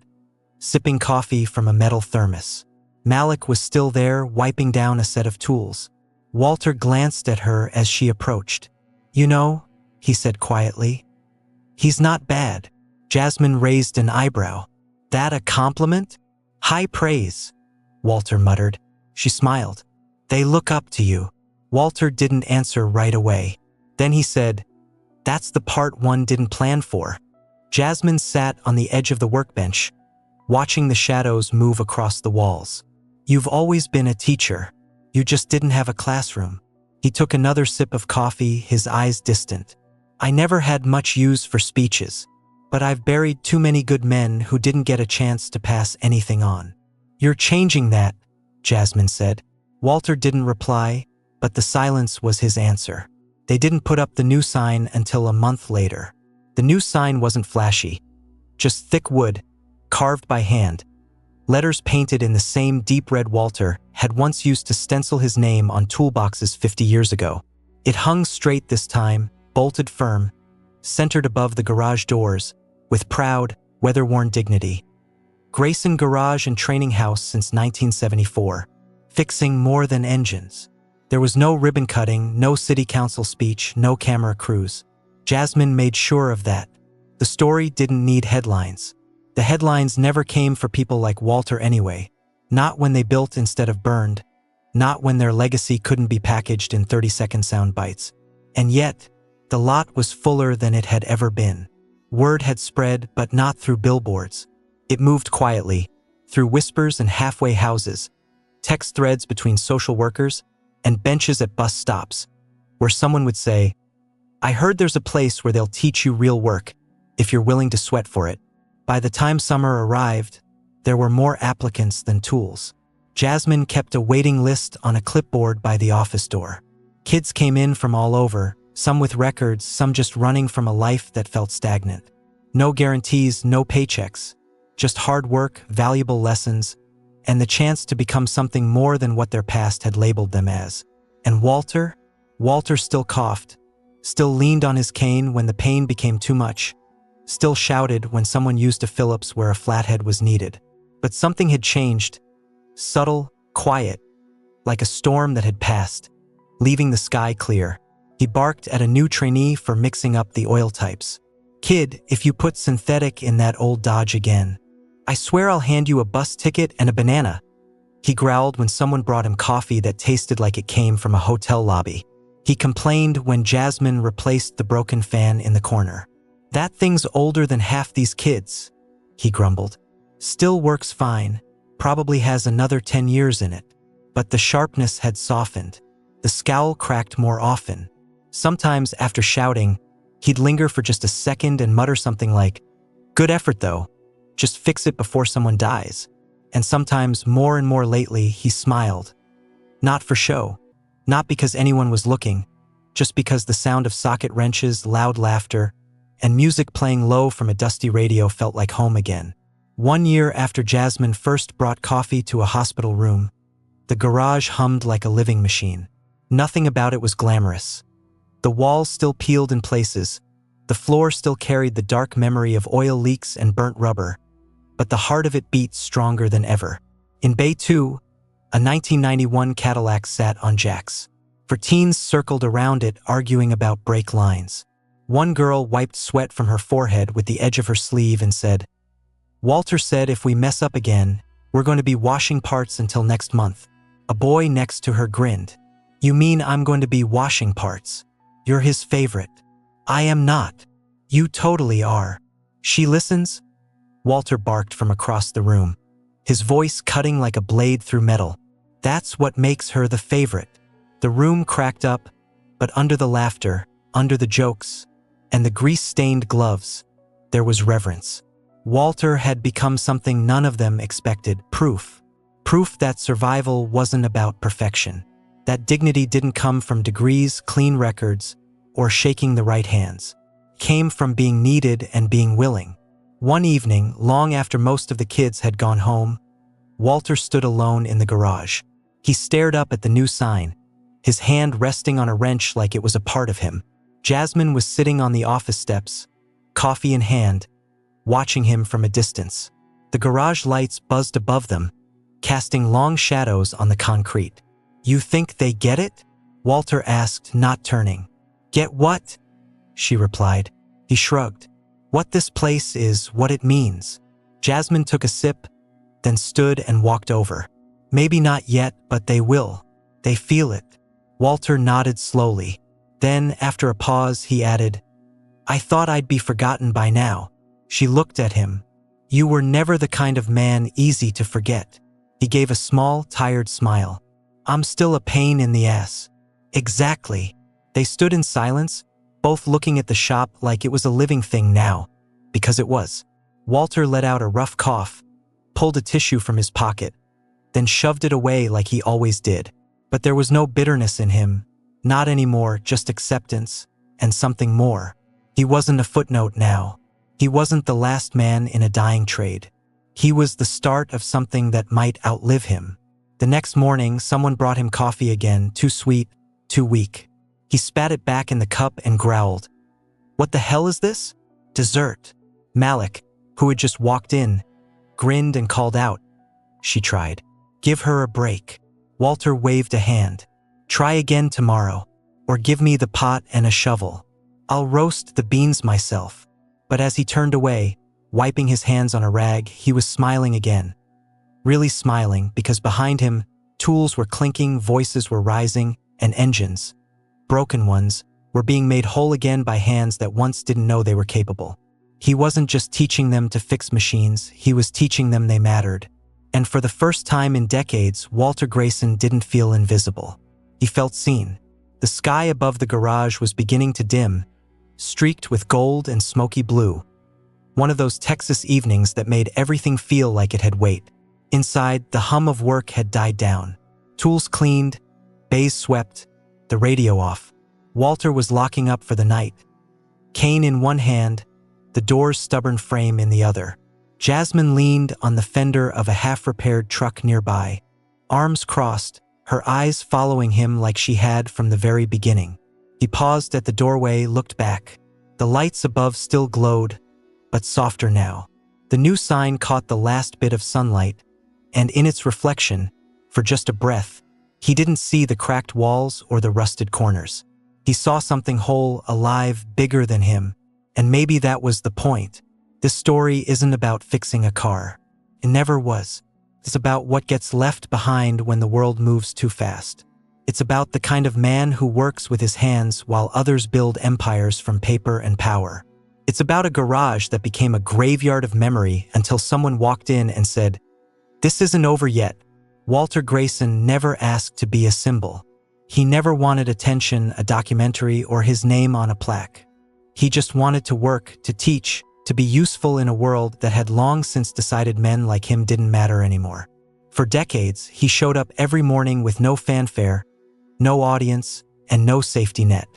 sipping coffee from a metal thermos. Malik was still there, wiping down a set of tools. Walter glanced at her as she approached. "You know," he said quietly, "he's not bad." Jasmine raised an eyebrow. "That a compliment?" "High praise," Walter muttered. She smiled. "They look up to you." Walter didn't answer right away. Then he said, "That's the part one didn't plan for." Jasmine sat on the edge of the workbench, watching the shadows move across the walls. "You've always been a teacher. You just didn't have a classroom." He took another sip of coffee, his eyes distant. "I never had much use for speeches, but I've buried too many good men who didn't get a chance to pass anything on." "You're changing that," Jasmine said. Walter didn't reply, but the silence was his answer. They didn't put up the new sign until a month later. The new sign wasn't flashy, just thick wood, carved by hand. Letters painted in the same deep red Walter had once used to stencil his name on toolboxes 50 years ago. It hung straight this time, bolted firm, centered above the garage doors, with proud, weather-worn dignity. Grayson Garage and Training House since 1974, fixing more than engines. There was no ribbon cutting, no city council speech, no camera crews. Jasmine made sure of that. The story didn't need headlines. The headlines never came for people like Walter anyway. Not when they built instead of burned. Not when their legacy couldn't be packaged in 30-second sound bites. And yet, the lot was fuller than it had ever been. Word had spread, but not through billboards. It moved quietly, through whispers and halfway houses, text threads between social workers, and benches at bus stops, where someone would say, "I heard there's a place where they'll teach you real work, if you're willing to sweat for it." By the time summer arrived, there were more applicants than tools. Jasmine kept a waiting list on a clipboard by the office door. Kids came in from all over, some with records, some just running from a life that felt stagnant. No guarantees, no paychecks, just hard work, valuable lessons, and the chance to become something more than what their past had labeled them as. And Walter still coughed, still leaned on his cane when the pain became too much, still shouted when someone used a Phillips where a flathead was needed. But something had changed, subtle, quiet, like a storm that had passed, leaving the sky clear. He barked at a new trainee for mixing up the oil types. "Kid, if you put synthetic in that old Dodge again, I swear I'll hand you a bus ticket and a banana," he growled when someone brought him coffee that tasted like it came from a hotel lobby. He complained when Jasmine replaced the broken fan in the corner. "That thing's older than half these kids," he grumbled. "Still works fine, probably has another 10 years in it." But the sharpness had softened. The scowl cracked more often. Sometimes, after shouting, he'd linger for just a second and mutter something like, "Good effort though, just fix it before someone dies." And sometimes, more and more lately, he smiled. Not for show, not because anyone was looking, just because the sound of socket wrenches, loud laughter, and music playing low from a dusty radio felt like home again. 1 year after Jasmine first brought coffee to a hospital room, the garage hummed like a living machine. Nothing about it was glamorous. The walls still peeled in places, the floor still carried the dark memory of oil leaks and burnt rubber, but the heart of it beat stronger than ever. In Bay 2, a 1991 Cadillac sat on jacks. For teens circled around it, arguing about brake lines. One girl wiped sweat from her forehead with the edge of her sleeve and said, "Walter said if we mess up again, we're going to be washing parts until next month." A boy next to her grinned. "You mean I'm going to be washing parts? You're his favorite." "I am not." "You totally are." "She listens?" Walter barked from across the room, his voice cutting like a blade through metal. "That's what makes her the favorite." The room cracked up, but under the laughter, under the jokes, and the grease-stained gloves, there was reverence. Walter had become something none of them expected, proof. Proof that survival wasn't about perfection. That dignity didn't come from degrees, clean records, or shaking the right hands. It came from being needed and being willing. One evening, long after most of the kids had gone home, Walter stood alone in the garage. He stared up at the new sign, his hand resting on a wrench like it was a part of him. Jasmine was sitting on the office steps, coffee in hand, watching him from a distance. The garage lights buzzed above them, casting long shadows on the concrete. "You think they get it?" Walter asked, not turning. "Get what?" she replied. He shrugged. "What this place is, what it means." Jasmine took a sip, then stood and walked over. "Maybe not yet, but they will. They feel it." Walter nodded slowly. Then, after a pause, he added, "I thought I'd be forgotten by now." She looked at him. "You were never the kind of man easy to forget." He gave a small, tired smile. "I'm still a pain in the ass." "Exactly." They stood in silence, both looking at the shop like it was a living thing now, because it was. Walter let out a rough cough, pulled a tissue from his pocket, then shoved it away like he always did. But there was no bitterness in him, not anymore, just acceptance and something more. He wasn't a footnote now. He wasn't the last man in a dying trade. He was the start of something that might outlive him. The next morning, someone brought him coffee again, too sweet, too weak. He spat it back in the cup and growled, "What the hell is this?" "Dessert." Malik, who had just walked in, grinned and called out. She tried. "Give her a break." Walter waved a hand. "Try again tomorrow, or give me the pot and a shovel. I'll roast the beans myself." But as he turned away, wiping his hands on a rag, he was smiling again. Really smiling, because behind him, tools were clinking, voices were rising, and engines, broken ones, were being made whole again by hands that once didn't know they were capable. He wasn't just teaching them to fix machines, he was teaching them they mattered. And for the first time in decades, Walter Grayson didn't feel invisible. He felt seen. The sky above the garage was beginning to dim, streaked with gold and smoky blue. One of those Texas evenings that made everything feel like it had weight. Inside, the hum of work had died down. Tools cleaned, bays swept, the radio off. Walter was locking up for the night. Cane in one hand, the door's stubborn frame in the other. Jasmine leaned on the fender of a half-repaired truck nearby, arms crossed, her eyes following him like she had from the very beginning. He paused at the doorway, looked back. The lights above still glowed, but softer now. The new sign caught the last bit of sunlight, and in its reflection, for just a breath, he didn't see the cracked walls or the rusted corners. He saw something whole, alive, bigger than him, and maybe that was the point. This story isn't about fixing a car. It never was. It's about what gets left behind when the world moves too fast. It's about the kind of man who works with his hands while others build empires from paper and power. It's about a garage that became a graveyard of memory until someone walked in and said, "This isn't over yet." Walter Grayson never asked to be a symbol. He never wanted attention, a documentary, or his name on a plaque. He just wanted to work, to teach, to be useful in a world that had long since decided men like him didn't matter anymore. For decades, he showed up every morning with no fanfare, no audience, and no safety net.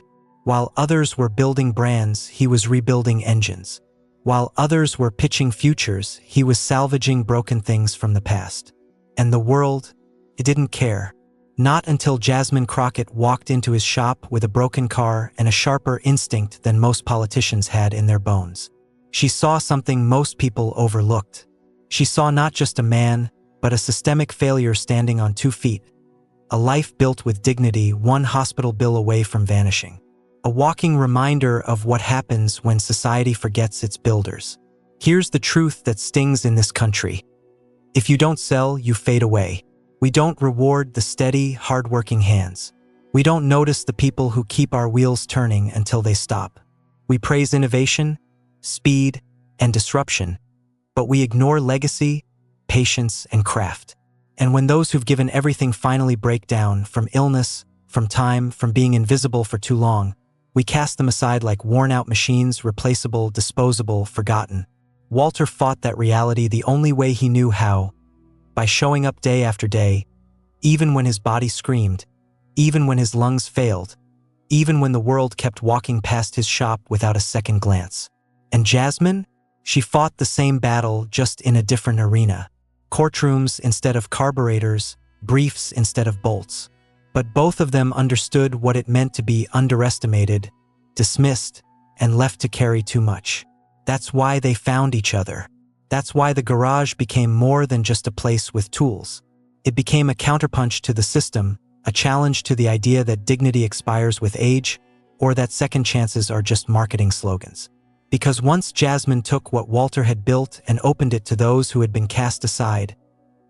While others were building brands, he was rebuilding engines. While others were pitching futures, he was salvaging broken things from the past. And the world, it didn't care. Not until Jasmine Crockett walked into his shop with a broken car and a sharper instinct than most politicians had in their bones. She saw something most people overlooked. She saw not just a man, but a systemic failure standing on 2 feet. A life built with dignity, one hospital bill away from vanishing. A walking reminder of what happens when society forgets its builders. Here's the truth that stings in this country. If you don't sell, you fade away. We don't reward the steady, hard-working hands. We don't notice the people who keep our wheels turning until they stop. We praise innovation, speed, and disruption, but we ignore legacy, patience, and craft. And when those who've given everything finally break down, from illness, from time, from being invisible for too long, we cast them aside like worn-out machines, replaceable, disposable, forgotten. Walter fought that reality the only way he knew how, by showing up day after day, even when his body screamed, even when his lungs failed, even when the world kept walking past his shop without a second glance. And Jasmine? She fought the same battle, just in a different arena. Courtrooms instead of carburetors, briefs instead of bolts. But both of them understood what it meant to be underestimated, dismissed, and left to carry too much. That's why they found each other. That's why the garage became more than just a place with tools. It became a counterpunch to the system, a challenge to the idea that dignity expires with age, or that second chances are just marketing slogans. Because once Jasmine took what Walter had built and opened it to those who had been cast aside,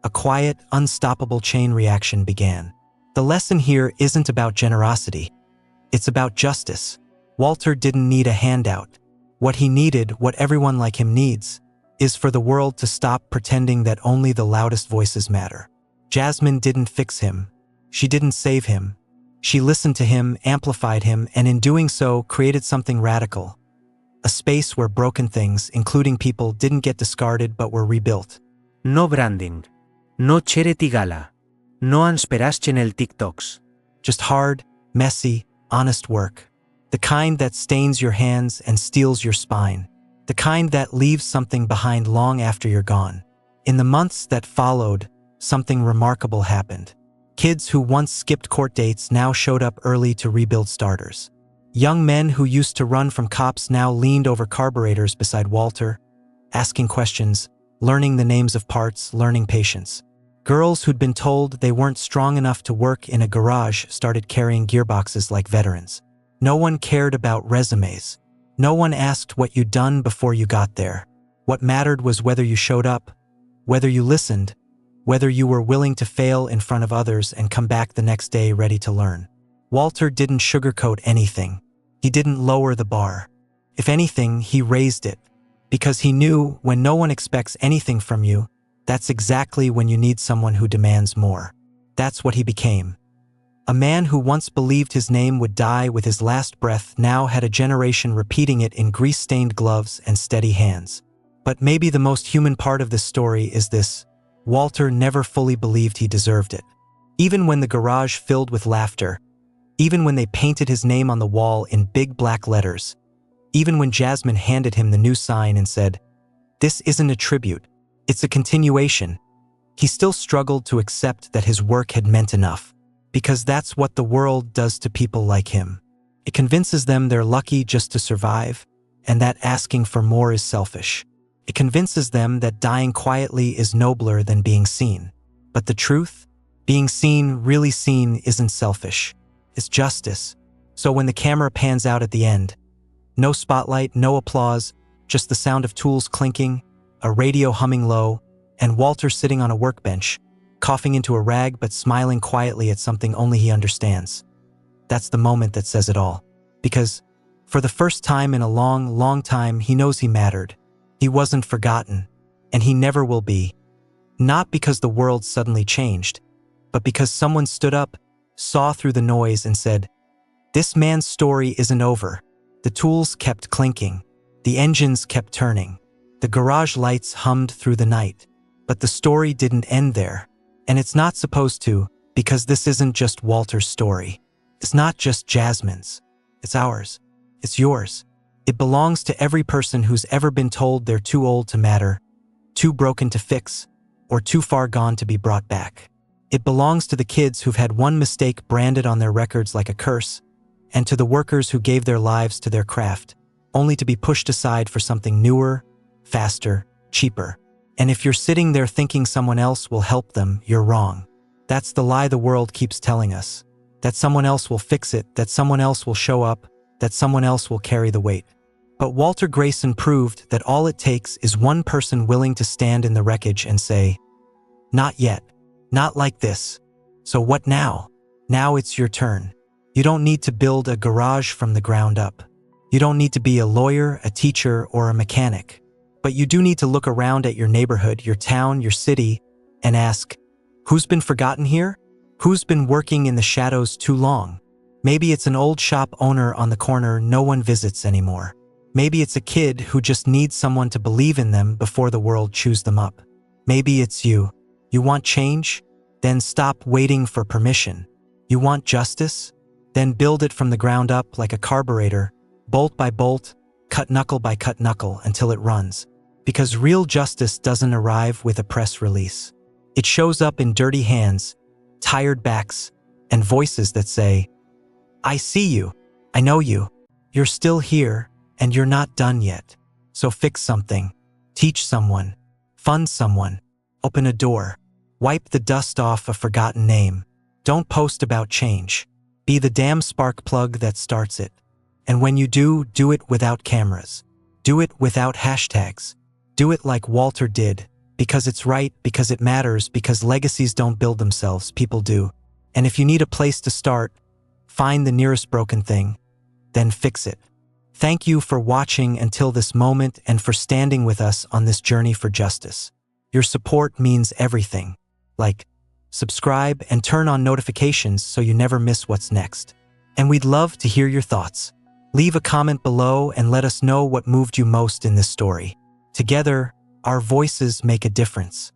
a quiet, unstoppable chain reaction began. The lesson here isn't about generosity. It's about justice. Walter didn't need a handout. What he needed, what everyone like him needs, is for the world to stop pretending that only the loudest voices matter. Jasmine didn't fix him. She didn't save him. She listened to him, amplified him, and in doing so, created something radical. A space where broken things, including people, didn't get discarded but were rebuilt. No branding. No charity gala. No ansperas channel TikToks. Just hard, messy, honest work. The kind that stains your hands and steels your spine. The kind that leaves something behind long after you're gone. In the months that followed, something remarkable happened. Kids who once skipped court dates now showed up early to rebuild starters. Young men who used to run from cops now leaned over carburetors beside Walter, asking questions, learning the names of parts, learning patience. Girls who'd been told they weren't strong enough to work in a garage started carrying gearboxes like veterans. No one cared about resumes. No one asked what you'd done before you got there. What mattered was whether you showed up, whether you listened, whether you were willing to fail in front of others and come back the next day ready to learn. Walter didn't sugarcoat anything. He didn't lower the bar. If anything, he raised it. Because he knew when no one expects anything from you, that's exactly when you need someone who demands more. That's what he became. A man who once believed his name would die with his last breath now had a generation repeating it in grease-stained gloves and steady hands. But maybe the most human part of this story is this: Walter never fully believed he deserved it. Even when the garage filled with laughter, even when they painted his name on the wall in big black letters, even when Jasmine handed him the new sign and said, "This isn't a tribute, it's a continuation," he still struggled to accept that his work had meant enough. Because that's what the world does to people like him. It convinces them they're lucky just to survive, and that asking for more is selfish. It convinces them that dying quietly is nobler than being seen. But the truth? Being seen, really seen, isn't selfish. It's justice. So when the camera pans out at the end, no spotlight, no applause, just the sound of tools clinking, a radio humming low, and Walter sitting on a workbench, coughing into a rag but smiling quietly at something only he understands. That's the moment that says it all. Because, for the first time in a long, long time, he knows he mattered. He wasn't forgotten, and he never will be. Not because the world suddenly changed, but because someone stood up, saw through the noise and said, "This man's story isn't over." The tools kept clinking. The engines kept turning. The garage lights hummed through the night. But the story didn't end there. And it's not supposed to, because this isn't just Walter's story. It's not just Jasmine's. It's ours. It's yours. It belongs to every person who's ever been told they're too old to matter, too broken to fix, or too far gone to be brought back. It belongs to the kids who've had one mistake branded on their records like a curse, and to the workers who gave their lives to their craft, only to be pushed aside for something newer, faster, cheaper. And if you're sitting there thinking someone else will help them, you're wrong. That's the lie the world keeps telling us. That someone else will fix it, that someone else will show up, that someone else will carry the weight. But Walter Grayson proved that all it takes is one person willing to stand in the wreckage and say, "Not yet. Not like this. So what now? Now it's your turn." You don't need to build a garage from the ground up. You don't need to be a lawyer, a teacher, or a mechanic. But you do need to look around at your neighborhood, your town, your city, and ask, who's been forgotten here? Who's been working in the shadows too long? Maybe it's an old shop owner on the corner no one visits anymore. Maybe it's a kid who just needs someone to believe in them before the world chews them up. Maybe it's you. You want change? Then stop waiting for permission. You want justice? Then build it from the ground up like a carburetor, bolt by bolt, cut knuckle by cut knuckle until it runs. Because real justice doesn't arrive with a press release. It shows up in dirty hands, tired backs, and voices that say, "I see you. I know you. You're still here, and you're not done yet. So fix something. Teach someone. Fund someone. Open a door. Wipe the dust off a forgotten name. Don't post about change. Be the damn spark plug that starts it. And when you do it without cameras. Do it without hashtags. Do it like Walter did, because it's right, because it matters, because legacies don't build themselves, people do. And if you need a place to start, find the nearest broken thing, then fix it." Thank you for watching until this moment and for standing with us on this journey for justice. Your support means everything. Like, subscribe and turn on notifications so you never miss what's next. And we'd love to hear your thoughts. Leave a comment below and let us know what moved you most in this story. Together, our voices make a difference.